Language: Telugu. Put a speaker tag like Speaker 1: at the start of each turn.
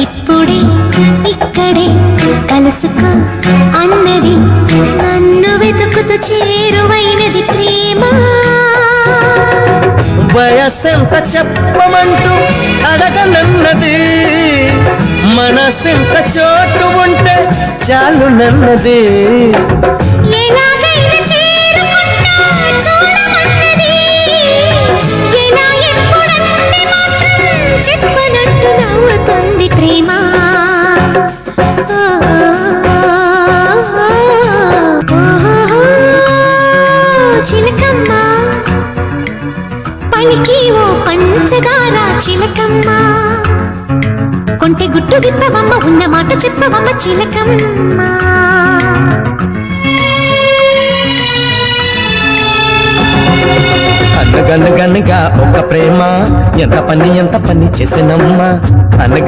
Speaker 1: ఇప్పుడే ఇక్కడే కలుసుకో అన్నది నన్ను వెతుకుతూ చేరువైనది ప్రేమ.
Speaker 2: వయస్సెంత చెప్పమంటూ అడగనన్నది, మనసెంత చోటు ఉంటే చాలు నన్నది.
Speaker 1: ఎలాగైనా చేరుకుంటా చూడమన్నది, ఎలా ఎప్పుడంటే మాత్రం చెప్పనట్టు నవ్వుతుంది ప్రేమ. చిలకమ్మ పలికి ఓ పంచదార చిలకమ్మ, కొంటె గుట్టు విప్పవమ్మ, ఉన్న మాట చెప్పవమ్మ చిలకమ్మ.
Speaker 2: అనగనగనగా ఒక ప్రేమ, ఎంత పని చేసినమ్మా.